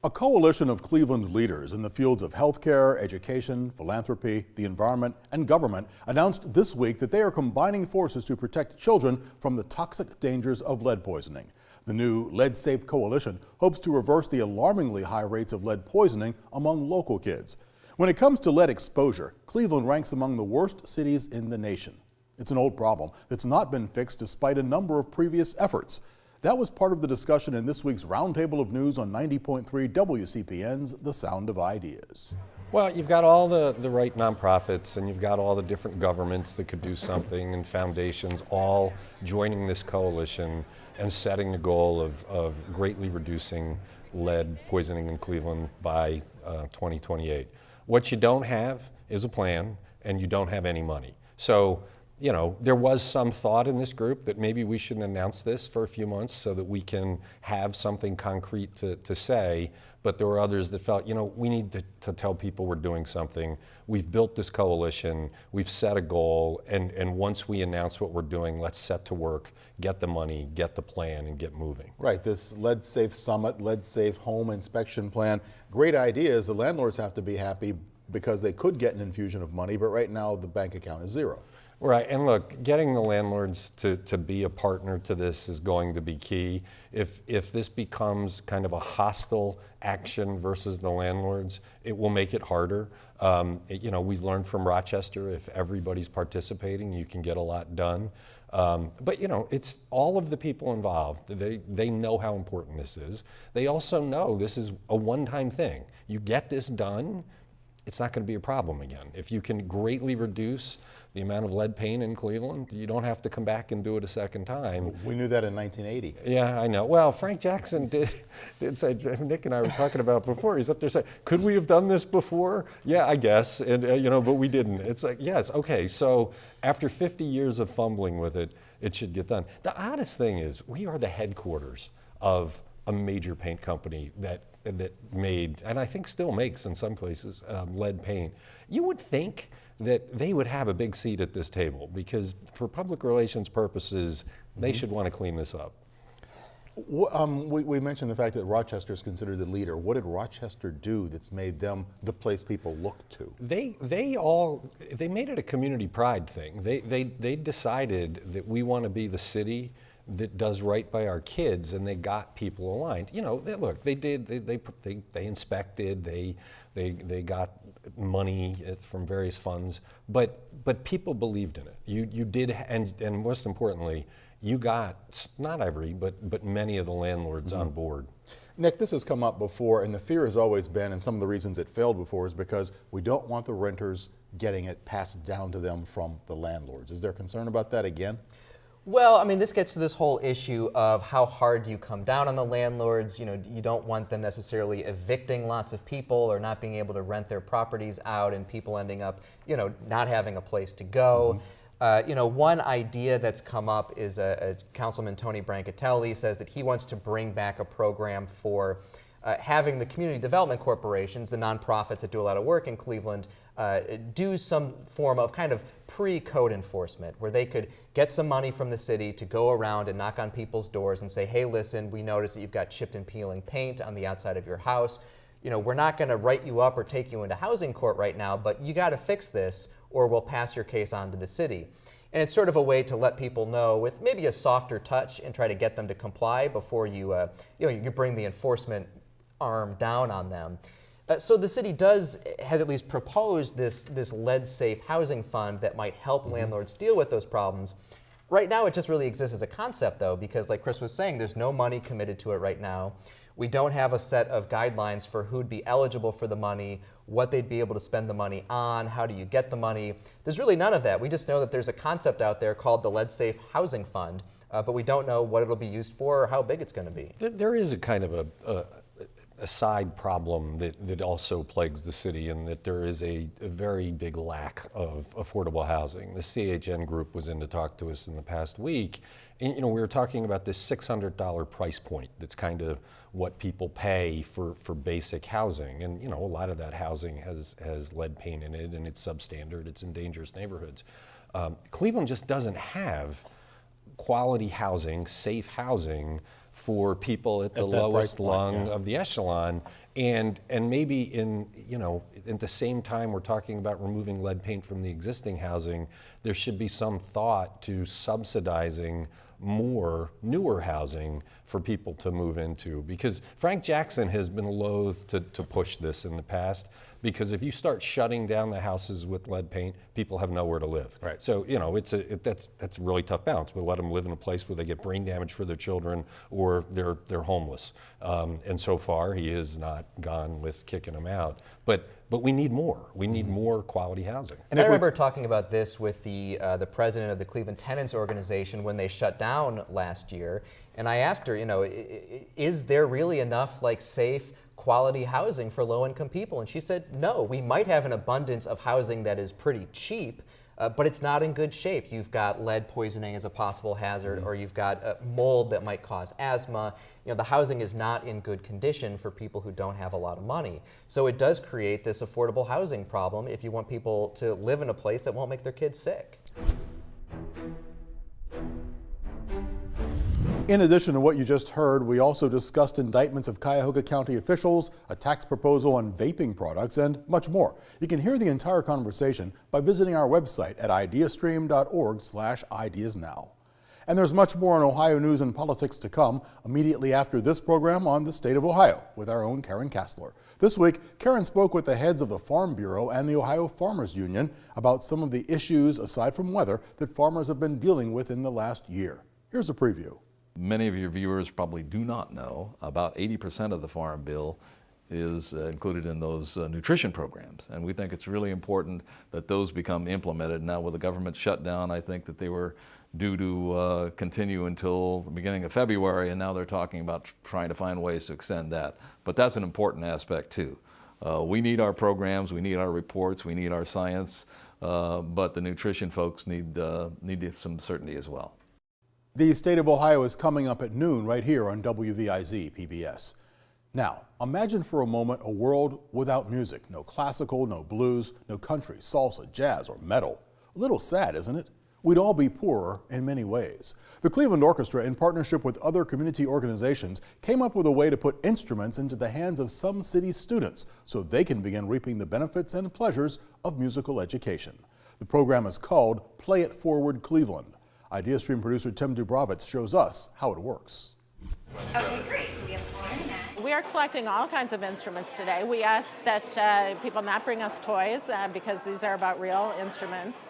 A coalition of Cleveland leaders in the fields of healthcare, education, philanthropy, the environment, and government announced this week that they are combining forces to protect children from the toxic dangers of lead poisoning. The new Lead Safe Coalition hopes to reverse the alarmingly high rates of lead poisoning among local kids. When it comes to lead exposure, Cleveland ranks among the worst cities in the nation. It's an old problem that's not been fixed despite a number of previous efforts. That was part of the discussion in this week's Roundtable of News on 90.3 WCPN's The Sound of Ideas. Well, you've got all the right nonprofits, and you've got all the different governments that could do something, and foundations all joining this coalition and setting the goal of greatly reducing lead poisoning in Cleveland by 2028. What you don't have is a plan, and you don't have any money. So, you know, there was some thought in this group that maybe we shouldn't announce this for a few months so that we can have something concrete to say, but there were others that felt, you know, we need to tell people we're doing something. We've built this coalition, we've set a goal, and once we announce what we're doing, let's set to work, get the money, get the plan, and get moving. Right, this Lead Safe Summit, Lead Safe Home Inspection Plan, great ideas. The landlords have to be happy because they could get an infusion of money, but right now the bank account is zero. Right, and look, getting the landlords to be a partner to this is going to be key. If this becomes kind of a hostile action versus the landlords, it will make it harder. You know, we've learned from Rochester, if everybody's participating, you can get a lot done. But you know, it's all of the people involved. They know how important this is. They also know this is a one-time thing. You get this done, it's not going to be a problem again. If you can greatly reduce the amount of lead paint in Cleveland, you don't have to come back and do it a second time. We knew that in 1980. Yeah, I know. Well, Frank Jackson did say, Nick and I were talking about before, he's up there saying, could we have done this before? Yeah, I guess, and you know, but we didn't. It's like, yes, okay, so after 50 years of fumbling with it, it should get done. The oddest thing is, we are the headquarters of a major paint company that made, and I think still makes in some places, lead paint. You would think that they would have a big seat at this table because for public relations purposes, they should want to clean this up. We mentioned the fact that Rochester is considered the leader. What did Rochester do that's made them the place people look to? They made it a community pride thing. They decided that we want to be the city that does right by our kids, and they got people aligned. You know, look, they inspected, they got money from various funds, but people believed in it. You did, and most importantly, you got not every, but many of the landlords on board. Nick, this has come up before, and the fear has always been, and some of the reasons it failed before is because we don't want the renters getting it passed down to them from the landlords. Is there concern about that again? Well, I mean, this gets to this whole issue of how hard you come down on the landlords. You know, you don't want them necessarily evicting lots of people or not being able to rent their properties out and people ending up, you know, not having a place to go. You know, one idea that's come up is a Councilman Tony Brancatelli says that he wants to bring back a program for having the community development corporations, the nonprofits that do a lot of work in Cleveland, do some form of kind of pre-code enforcement where they could get some money from the city to go around and knock on people's doors and say, hey, listen, we notice that you've got chipped and peeling paint on the outside of your house. You know, we're not going to write you up or take you into housing court right now, but you got to fix this or we'll pass your case on to the city. And it's sort of a way to let people know with maybe a softer touch and try to get them to comply before you bring the enforcement arm down on them. So the city has at least proposed this lead-safe housing fund that might help landlords deal with those problems. Right now, it just really exists as a concept, though, because like Chris was saying, there's no money committed to it right now. We don't have a set of guidelines for who'd be eligible for the money, what they'd be able to spend the money on, how do you get the money. There's really none of that. We just know that there's a concept out there called the Lead-Safe Housing Fund, but we don't know what it'll be used for or how big it's going to be. There is a kind of a side problem that also plagues the city, in that there is a very big lack of affordable housing. The CHN group was in to talk to us in the past week, and we were talking about this $600 price point that's kind of what people pay for basic housing. And a lot of that housing has lead paint in it, and it's substandard, it's in dangerous neighborhoods. Cleveland just doesn't have quality housing, safe housing for people at the lowest rung of the echelon, and maybe at the same time we're talking about removing lead paint from the existing housing, there should be some thought to subsidizing more newer housing for people to move into, because Frank Jackson has been loath to push this in the past, because if you start shutting down the houses with lead paint, people have nowhere to live. Right. So that's a really tough balance. We let them live in a place where they get brain damage for their children or they're homeless. And so far he has not gone with kicking them out. But we need more. We need more quality housing. And I remember talking about this with the president of the Cleveland Tenants Organization when they shut down last year. And I asked her, is there really enough safe, quality housing for low-income people? And she said, no, we might have an abundance of housing that is pretty cheap, but it's not in good shape. You've got lead poisoning as a possible hazard, or you've got mold that might cause asthma. The housing is not in good condition for people who don't have a lot of money. So it does create this affordable housing problem if you want people to live in a place that won't make their kids sick. In addition to what you just heard, we also discussed indictments of Cuyahoga County officials, a tax proposal on vaping products, and much more. You can hear the entire conversation by visiting our website at ideastream.org/ideasnow. And there's much more on Ohio news and politics to come immediately after this program on the state of Ohio with our own Karen Kassler. This week, Karen spoke with the heads of the Farm Bureau and the Ohio Farmers Union about some of the issues, aside from weather, that farmers have been dealing with in the last year. Here's a preview. Many of your viewers probably do not know about 80% of the Farm Bill is included in those nutrition programs. And we think it's really important that those become implemented. Now with the government shutdown, I think that they were due to continue until the beginning of February, and now they're talking about trying to find ways to extend that. But that's an important aspect too. We need our programs, we need our reports, we need our science, but the nutrition folks need some certainty as well. The state of Ohio is coming up at noon right here on WVIZ PBS. Now, imagine for a moment a world without music. No classical, no blues, no country, salsa, jazz, or metal. A little sad, isn't it? We'd all be poorer in many ways. The Cleveland Orchestra, in partnership with other community organizations, came up with a way to put instruments into the hands of some city students so they can begin reaping the benefits and pleasures of musical education. The program is called Play It Forward Cleveland. IdeaStream producer Tim Dubrovitz shows us how it works. Okay, great. So we have clarinet. We are collecting all kinds of instruments today. We ask that people not bring us toys because these are about real instruments.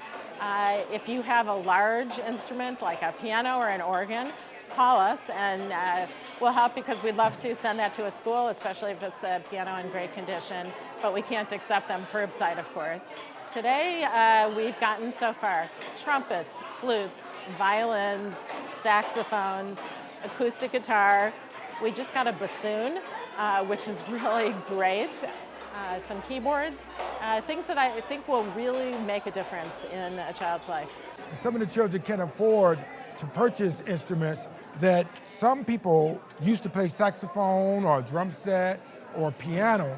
If you have a large instrument like a piano or an organ, call us and we'll help, because we'd love to send that to a school, especially if it's a piano in great condition, but we can't accept them curbside, of course. Today, we've gotten so far trumpets, flutes, violins, saxophones, acoustic guitar. We just got a bassoon, which is really great. Some keyboards, things that I think will really make a difference in a child's life. Some of the children can't afford to purchase instruments that some people used to play saxophone or drum set or piano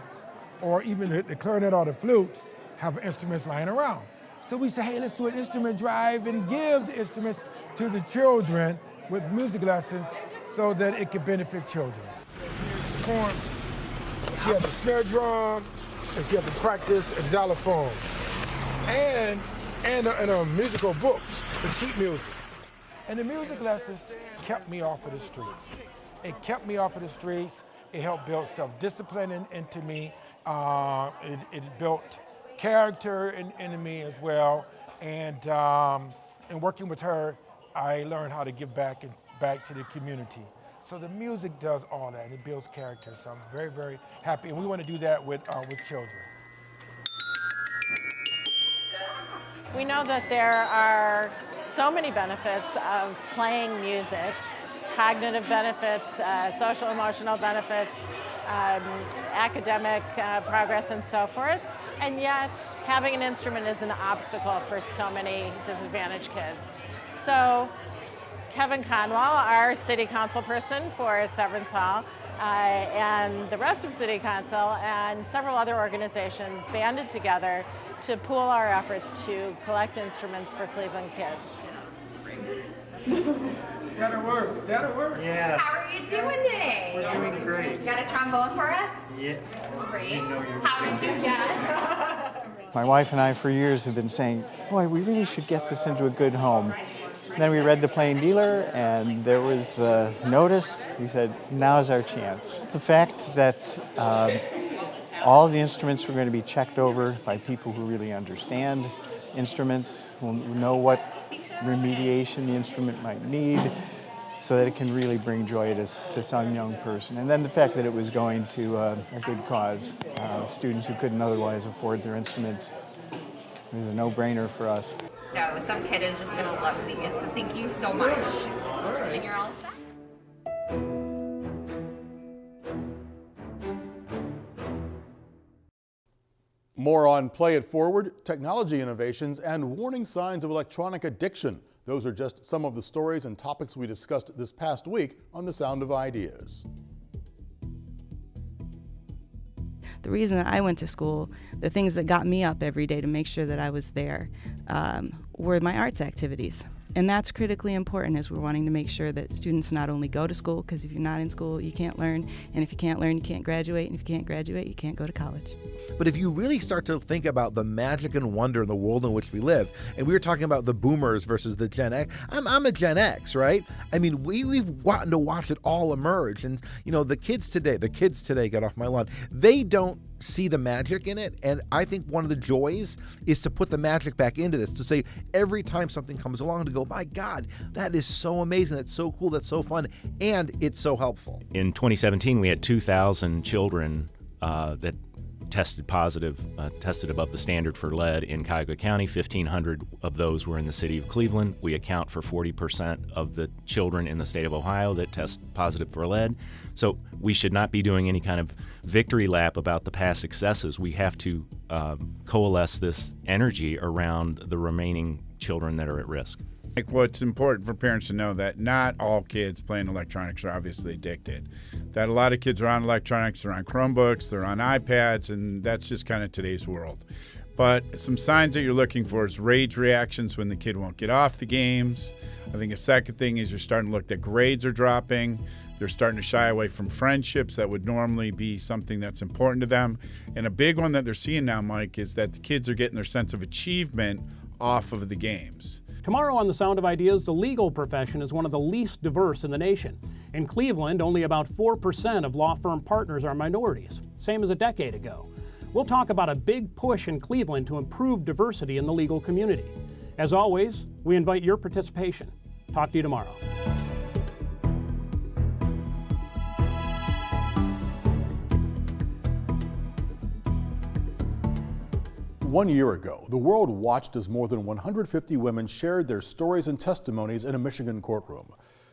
or even the clarinet or the flute have instruments lying around. So we say, hey, let's do an instrument drive and give the instruments to the children with music lessons so that it could benefit children. Here's the horn. She has a snare drum, and she has to practice a xylophone. And a musical book, the sheet music. And the music lessons kept me off of the streets. It kept me off of the streets. It helped build self-discipline into me. It built character into me as well. And working with her, I learned how to give back to the community. So the music does all that, and it builds character. So I'm very, very happy. And we want to do that with children. We know that there are so many benefits of playing music, cognitive benefits, social emotional benefits, academic progress, and so forth. And yet, having an instrument is an obstacle for so many disadvantaged kids. So Kevin Conwell, our city council person for Severance Hall, and the rest of City Council and several other organizations banded together to pool our efforts to collect instruments for Cleveland kids. That'll work. That'll work. Yeah. How are you doing today? We're doing great. You got a trombone for us? Yeah. Great. How did you get? My wife and I for years have been saying, boy, we really should get this into a good home. Then we read The Plain Dealer, and there was the notice. We said, now's our chance. The fact that all the instruments were going to be checked over by people who really understand instruments, who know what remediation the instrument might need, so that it can really bring joy to some young person. And then the fact that it was going to a good cause, students who couldn't otherwise afford their instruments. It was a no-brainer for us. So some kid is just going to love these, so thank you so much. And you're all set. More on Play It Forward, technology innovations, and warning signs of electronic addiction. Those are just some of the stories and topics we discussed this past week on The Sound of Ideas. The reason that I went to school, the things that got me up every day to make sure that I was there, were my arts activities. And that's critically important as we're wanting to make sure that students not only go to school, because if you're not in school, you can't learn. And if you can't learn, you can't graduate. And if you can't graduate, you can't go to college. But if you really start to think about the magic and wonder in the world in which we live, and we were talking about the boomers versus the Gen X, I'm a Gen X, right? I mean, we've gotten to watch it all emerge. And, you know, the kids today, get off my lawn, they don't see the magic in it. And I think one of the joys is to put the magic back into this, to say every time something comes along to go, my God, that is so amazing, that's so cool, that's so fun, and it's so helpful. In 2017, we had 2,000 children that tested positive, tested above the standard for lead in Cuyahoga County. 1,500 of those were in the city of Cleveland. We account for 40% of the children in the state of Ohio that test positive for lead. So we should not be doing any kind of victory lap about the past successes. We have to coalesce this energy around the remaining children that are at risk. Like, what's important for parents to know that not all kids playing electronics are obviously addicted. That a lot of kids are on electronics, they're on Chromebooks, they're on iPads, and that's just kind of today's world. But some signs that you're looking for is rage reactions when the kid won't get off the games. I think a second thing is you're starting to look that grades are dropping. They're starting to shy away from friendships that would normally be something that's important to them. And a big one that they're seeing now, Mike, is that the kids are getting their sense of achievement off of the games. Tomorrow on The Sound of Ideas, the legal profession is one of the least diverse in the nation. In Cleveland, only about 4% of law firm partners are minorities, same as a decade ago. We'll talk about a big push in Cleveland to improve diversity in the legal community. As always, we invite your participation. Talk to you tomorrow. One year ago, the world watched as more than 150 women shared their stories and testimonies in a Michigan courtroom.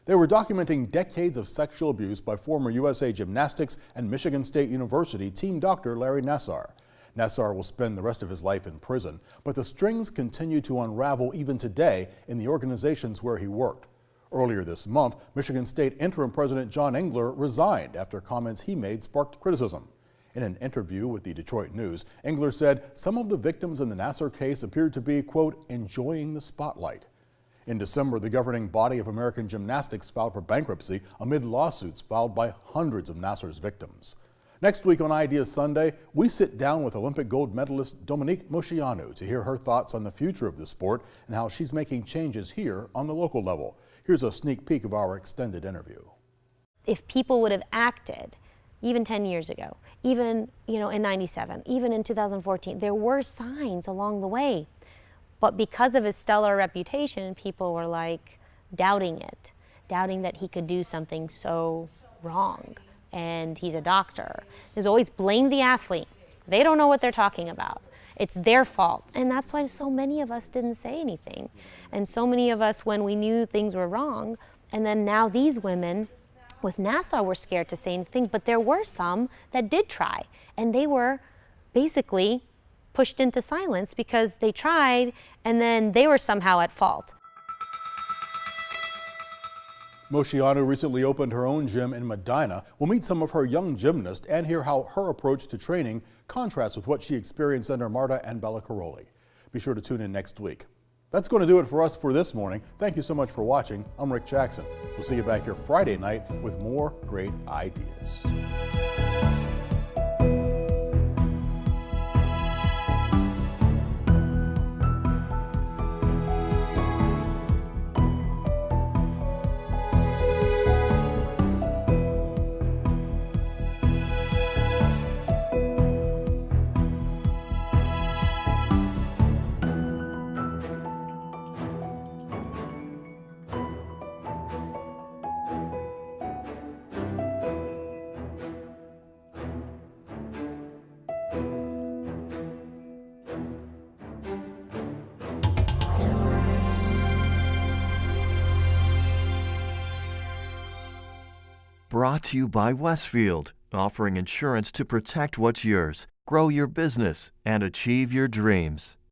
They were documenting decades of sexual abuse by former USA Gymnastics and Michigan State University team doctor Larry Nassar. Nassar will spend the rest of his life in prison, but the strings continue to unravel even today in the organizations where he worked. Earlier this month, Michigan State interim President John Engler resigned after comments he made sparked criticism. In an interview with the Detroit News, Engler said some of the victims in the Nassar case appeared to be, quote, enjoying the spotlight. In December, the governing body of American Gymnastics filed for bankruptcy amid lawsuits filed by hundreds of Nassar's victims. Next week on Ideas Sunday, we sit down with Olympic gold medalist Dominique Moceanu to hear her thoughts on the future of the sport and how she's making changes here on the local level. Here's a sneak peek of our extended interview. If people would have acted even 10 years ago, even in 97, even in 2014, there were signs along the way. But because of his stellar reputation, people were like doubting it, doubting that he could do something so wrong. And he's a doctor. There's always blame the athlete. They don't know what they're talking about. It's their fault. And that's why so many of us didn't say anything. And so many of us, when we knew things were wrong, and then now these women with Nassar were scared to say anything, but there were some that did try. And they were basically pushed into silence because they tried and then they were somehow at fault. Moceanu recently opened her own gym in Medina. We'll meet some of her young gymnasts and hear how her approach to training contrasts with what she experienced under Marta and Bella Caroli. Be sure to tune in next week. That's going to do it for us for this morning. Thank you so much for watching. I'm Rick Jackson. We'll see you back here Friday night with more great ideas. Brought to you by Westfield, offering insurance to protect what's yours, grow your business, and achieve your dreams.